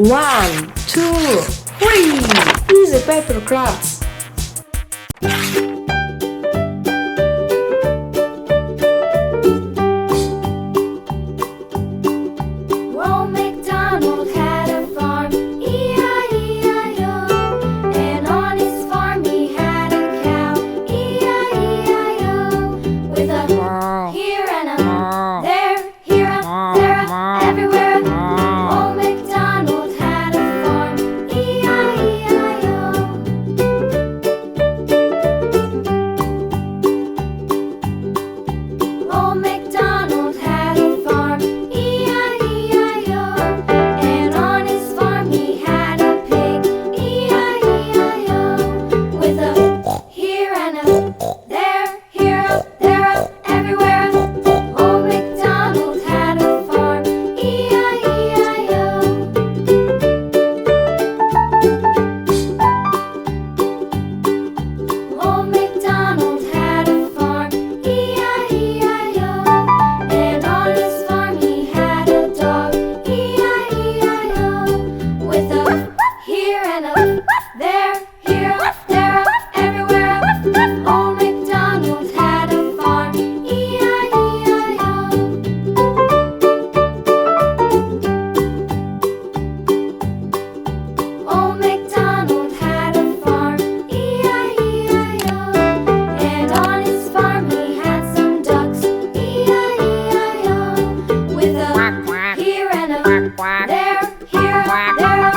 1, 2, 3. Easy paper crafts. Old MacDonald had a farm, E-I-E-I-O. And on his farm he had a cow, E-I-E-I-O. With a here and a there, here a, there a, everywhere. Old MacDonald had a farm, E-I-E-I-O. Old MacDonald had a farm, E-I-E-I-O. And on his farm he had a pig, E-I-E-I-O. With a here and a there, here a, there a, everywhere. Old MacDonald had a farm, E-I-E-I-O. Old MacDonald had a farm, E-I-E-I-O. And on his farm he had a dog, E-I-E-I-O. With a here and a there, here a, there a, everywhere. Old MacDonald had a farm, E-I-E-I-O. Old MacDonald had a farm, E-I-E-I-O. And on his farm he had some ducks, E-I-E-I-O. With a here and a there, here a, there a,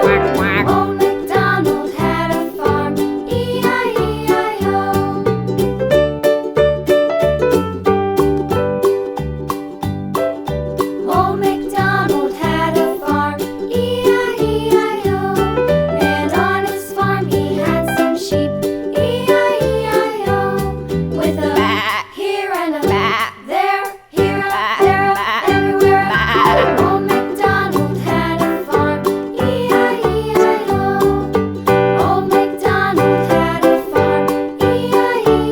everywhere. Old MacDonald had a farm, E-I-E-I-O. Old MacDonald had a farm, E-I-E-I-O. And on his farm he had some sheep, E-I-E-I-O. With a here and a there, here a, there a, everywhere. Old MacDonald had a farm, E-I-E-I-O. Old MacDonald had a farm, E-I-E-I-O.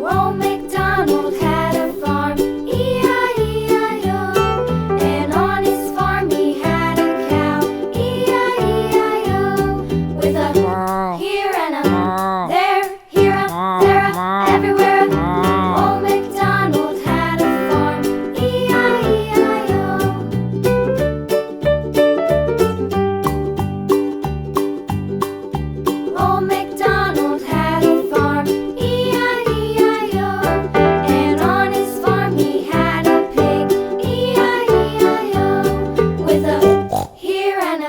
Old MacDonald had a farm, E-I-E-I-O. And on his farm he had a cow, E-I-E-I-O. With a here and a there, here a, there a, everywhere. Old MacDonald had a farm, E-I-E-I-O. Old MacDonald had a farm, E-I-E-I-O. And on his farm he had a pig, E-I-E-I-O. With a here and a